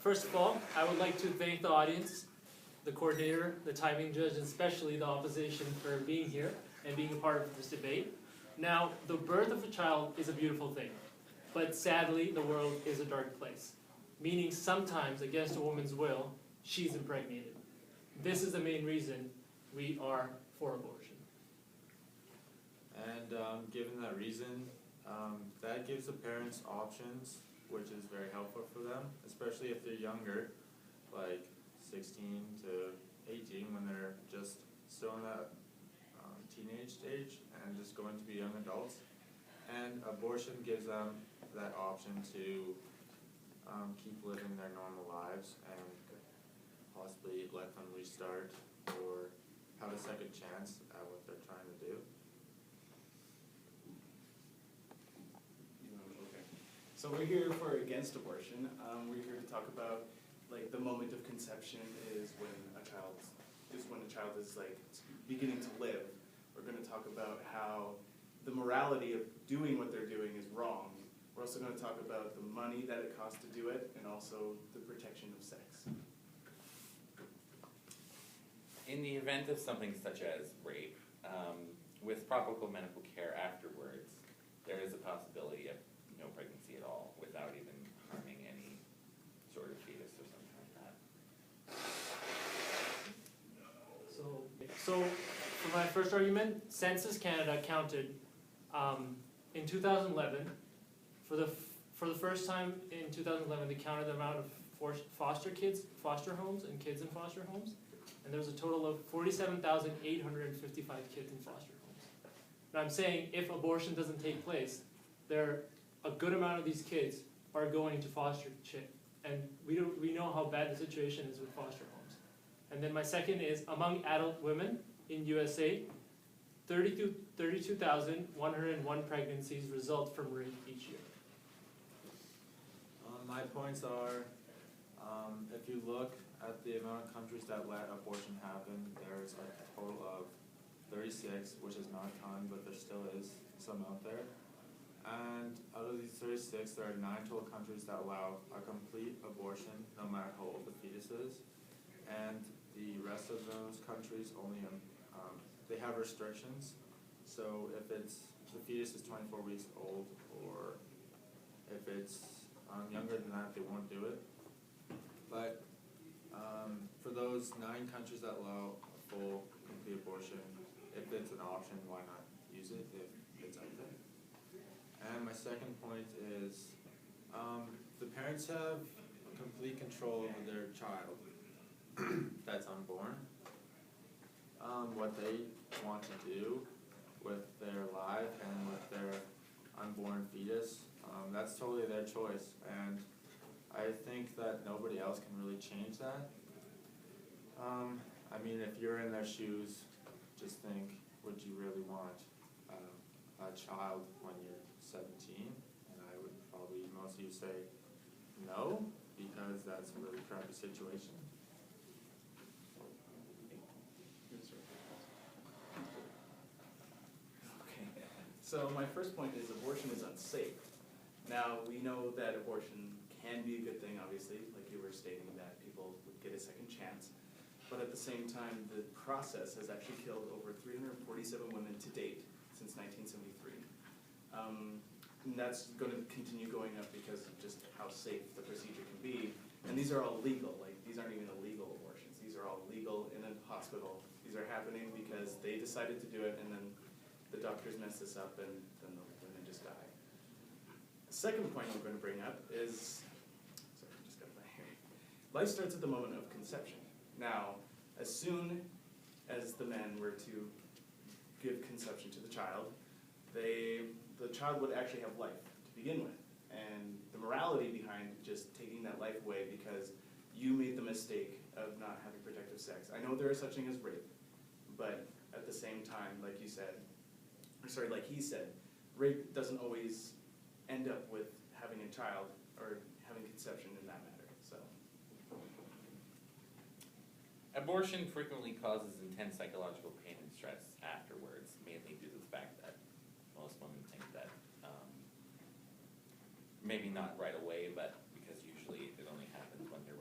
First of all, I would like to thank the audience, the coordinator, the timing judge, and especially the opposition for being here and being a part of this debate. Now, the birth of a child is a beautiful thing, but sadly, the world is a dark place, meaning sometimes, against a woman's will, she's impregnated. This is the main reason we are for abortion. And given that reason, that gives the parents options, which is very helpful for them, especially if they're younger, like 16 to 18, when they're just still in that teenage stage and just going to be young adults. And abortion gives them that option to keep living their normal lives and possibly let them restart or have a second chance at what they're trying to do. Okay. So we're here for against abortion. We're here to talk about like the moment of conception is when a child is like beginning to live. We're going to talk about how the morality of doing what they're doing is wrong. We're also going to talk about the money that it costs to do it and also the protection of sex. In the event of something such as rape, with proper medical care afterwards, there is a possibility of no pregnancy at all without even harming any sort of fetus or something like that. So for my first argument, Census Canada counted in 2011, for the first time in 2011, they counted the amount of foster homes and kids in foster homes, and there was a total of 47,855 kids in foster homes. Now I'm saying if abortion doesn't take place, a good amount of these kids are going to foster and we know how bad the situation is with foster homes. And then my second is, among adult women in USA, 32,101 pregnancies result from rape each year. My points are, if you look at the amount of countries that let abortion happen, there's like a total of 36, which is not a ton, but there still is some out there. And out of these 36, there are 9 total countries that allow a complete abortion, no matter how old the fetus is. And the rest of those countries only, they have restrictions. So if the fetus is 24 weeks old, or if it's younger than that, they won't do it. But for those 9 countries that allow a full, complete abortion, if it's an option, why not use it if it's out there? And my second point is, the parents have complete control over their child that's unborn. What they want to do with their life and with their unborn fetus, that's totally their choice. And I think that nobody else can really change that. I mean, if you're in their shoes, just think, would you really want a child when you're 17? And I would probably, most of you say no, because that's a really crappy situation. Okay. So my first point is abortion is unsafe. Now, we know that abortion can be a good thing, obviously, like you were stating, that people would get a second chance. But at the same time, the process has actually killed over 347 women to date since 1973. And that's going to continue going up because of just how safe the procedure can be. And these are all legal. Like, these aren't even illegal abortions. These are all legal in a hospital. These are happening because they decided to do it, and then the doctors mess this up, and then the women just die. The second point I'm going to bring up is, sorry, I just got my hair. Life starts at the moment of conception. Now, as soon as the men were to give conception to the child, the child would actually have life to begin with. And the morality behind just taking that life away because you made the mistake of not having protective sex. I know there is such thing as rape, but at the same time, like he said, rape doesn't always end up with having a child or having conception in that matter. So, Abortion frequently causes intense psychological pain and stress afterwards, mainly due to the fact that most women think that, maybe not right away, but because usually it only happens when they're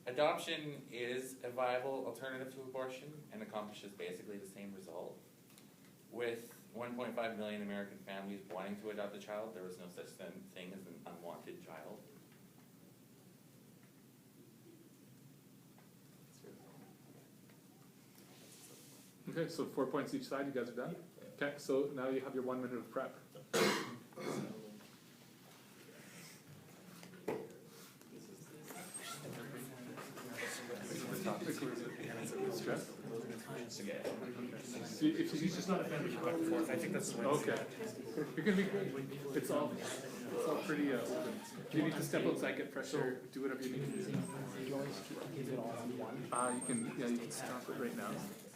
Adoption is a viable alternative to abortion and accomplishes basically the same result. With 1.5 million American families wanting to adopt a child, there was no such thing as an unwanted child. Okay, so 4 points each side, you guys are done? Okay, so now you have your 1 minute of prep. Stress? If you Just not offended back and forth, I think that's the way. okay. You're gonna be good. It's all pretty open. If you need to step outside, get fresh air, do whatever you need to do. You can stop it right now.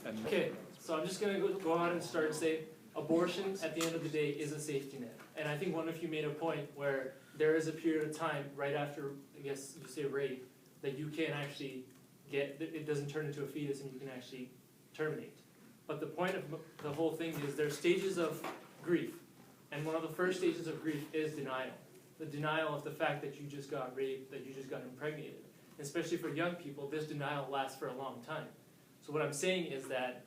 And Okay, so I'm just gonna go out and start and say, abortion at the end of the day is a safety net. And I think one of you made a point where there is a period of time right after, I guess you say rape, that you can actually get, it doesn't turn into a fetus and you can actually terminate. But the point of the whole thing is there's stages of grief. And one of the first stages of grief is denial. The denial of the fact that you just got raped, that you just got impregnated. Especially for young people, this denial lasts for a long time. So what I'm saying is that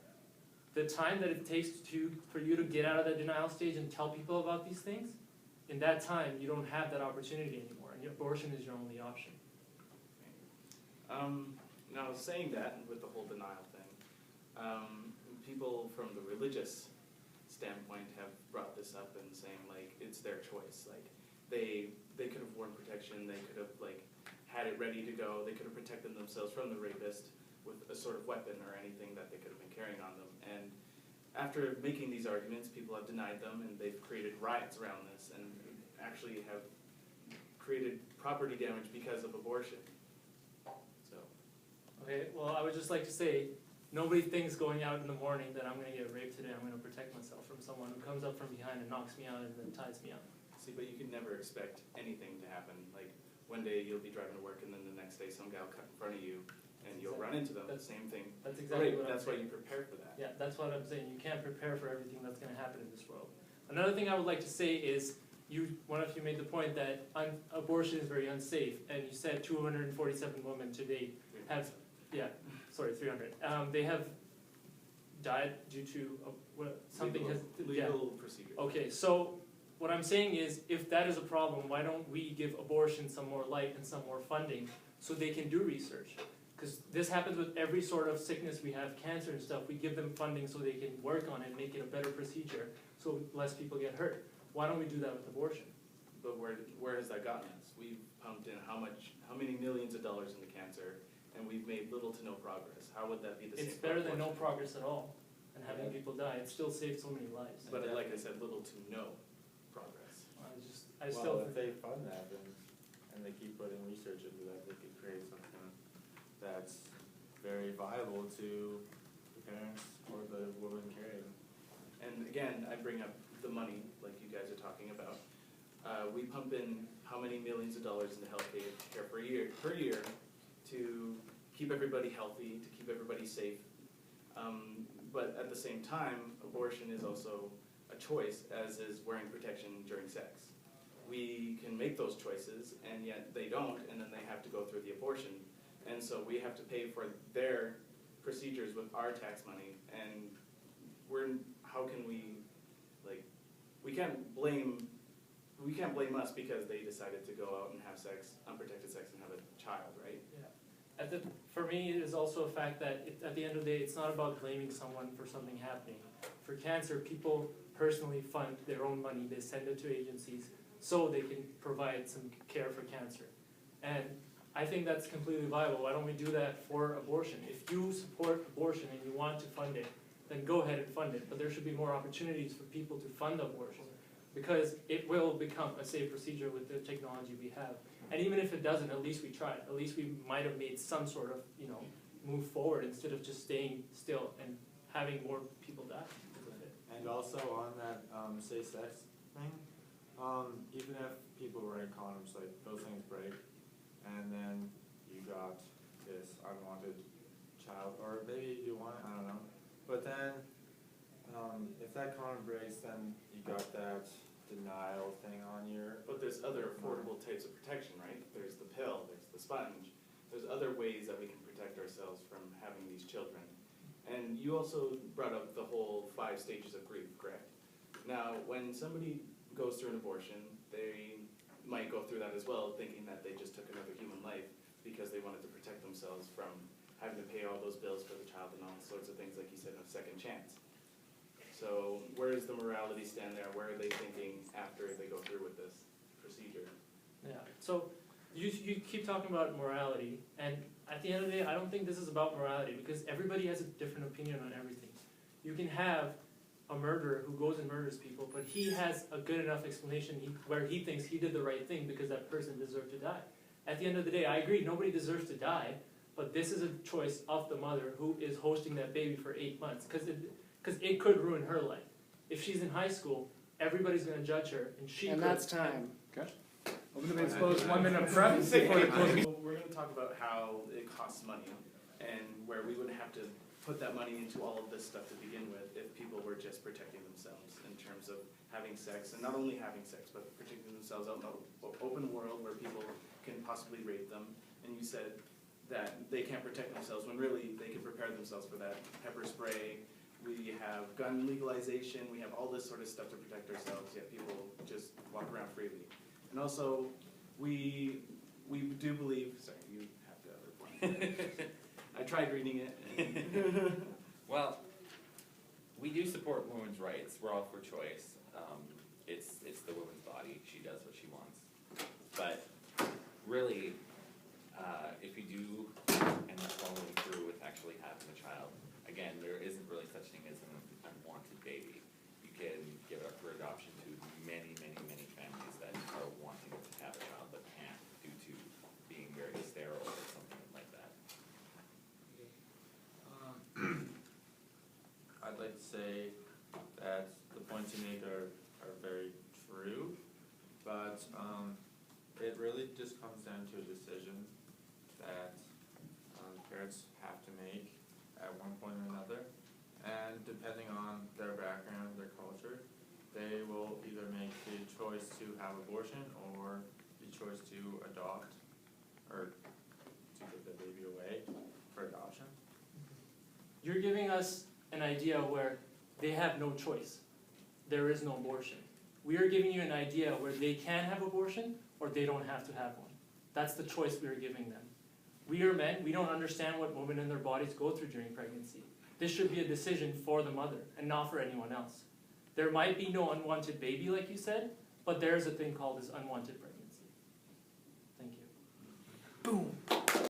the time that it takes for you to get out of that denial stage and tell people about these things, in that time you don't have that opportunity anymore, and abortion is your only option. Now, saying that, with the whole denial thing, people from the religious standpoint have brought this up and saying, like, it's their choice. Like, they could have worn protection, they could have, like, had it ready to go, they could have protected themselves from the rapist with a sort of weapon or anything that they could have been carrying on them. And after making these arguments, people have denied them, and they've created riots around this, and actually have created property damage because of abortion. So, Okay, well, I would just like to say, nobody thinks going out in the morning that I'm going to get raped today, I'm going to protect myself from someone who comes up from behind and knocks me out and then ties me up. see, but you could never expect anything to happen. Like, one day you'll be driving to work, and then the next day some guy will cut in front of you, and you'll run into them, the same thing. That's exactly what I'm That's why saying. you prepare for that. Yeah, that's what I'm saying. You can't prepare for everything that's going to happen in this world. Another thing I would like to say is, one of you made the point that abortion is very unsafe, and you said 247 women to date have, 300. They have died due to something has, Legal procedure. Okay, so what I'm saying is, if that is a problem, why don't we give abortion some more light and some more funding so they can do research? Because this happens with every sort of sickness we have, cancer and stuff. We give them funding so they can work on it and make it a better procedure so less people get hurt. Why don't we do that with abortion? But where has that gotten us? We've pumped in how many millions of dollars into cancer, and we've made little to no progress. How would that be the same? It's better than no abortion? progress at all, and having people die. It still saves so many lives. But like I said, little to no progress. I still If they fund that and they keep putting research into that, they could create something that's very viable to the parents or the woman carrying. And again, I bring up the money, like you guys are talking about. We pump in how many millions of dollars into healthcare per year to keep everybody healthy, to keep everybody safe. But at the same time, abortion is also a choice, as is wearing protection during sex. We can make those choices, and yet they don't, and then they have to go through the abortion. And so we have to pay for their procedures with our tax money, and how can we, like, we can't blame us because they decided to go out and have sex, unprotected sex, and have a child, right? Yeah. For me, it is also a fact that at the end of the day, it's not about blaming someone for something happening. For cancer, people personally fund their own money. They send it to agencies so they can provide some care for cancer. And I think that's completely viable. Why don't we do that for abortion? If you support abortion and you want to fund it, then go ahead and fund it. But there should be more opportunities for people to fund abortion, because it will become a safe procedure with the technology we have. And even if it doesn't, at least we tried. At least we might have made some sort of, move forward instead of just staying still and having more people die because of it. And also on that safe sex thing, even if people wear condoms, like those things break, and then you got this unwanted child, or maybe you want it, I don't know. But then, if that condom breaks, then you got that denial thing on your. But there's there's other affordable types of protection, right? There's the pill, there's the sponge, there's other ways that we can protect ourselves from having these children. And you also brought up the whole 5 stages of grief, correct? Now, when somebody goes through an abortion, they might go through that as well, thinking that they just took another human life because they wanted to protect themselves from having to pay all those bills for the child and all sorts of things, like you said, a second chance. So where does the morality stand there? Where are they thinking after they go through with this procedure? Yeah, so you keep talking about morality, and at the end of the day, I don't think this is about morality, because everybody has a different opinion on everything. You can have a murderer who goes and murders people, but he has a good enough explanation where he thinks he did the right thing because that person deserved to die. At the end of the day, I agree, nobody deserves to die, but this is a choice of the mother who is hosting that baby for 8 months, because it could ruin her life. If she's in high school, everybody's going to judge her, and that's time. Okay. Open the debate's closed, 1 minute of prep before the closing. We're going to talk about how it costs money and where we wouldn't have to put that money into all of this stuff to begin with if people were just protecting themselves in terms of having sex, and not only having sex, but protecting themselves out in the open world where people can possibly rape them. And you said that they can't protect themselves when really they can prepare themselves for that. Pepper spray, we have gun legalization, we have all this sort of stuff to protect ourselves, yet people just walk around freely. And also, we do believe, sorry, you have the other point. I tried reading it. And Well, we do support women's rights. We're all for choice. It's the woman's body. She does what she wants. But really, if you do end up following through with actually having a child, again, there isn't really such thing as an unwanted baby. You can give it up for adoption to many, many, many families that are wanting to have a child but can't due to being very sterile or something like that. I'd like to say that the points you made are very true, but it really just comes down to a decision that parents have to make at one point or another, and depending on their background, their culture, they will either make the choice to have abortion or the choice to adopt or to give the baby away for adoption. you're giving us an idea where they have no choice. There is no abortion. We are giving you an idea where they can have abortion or they don't have to have one. That's the choice we are giving them. We are men, we don't understand what women in their bodies go through during pregnancy. This should be a decision for the mother and not for anyone else. There might be no unwanted baby like you said, but there is a thing called as unwanted pregnancy. Thank you. Boom.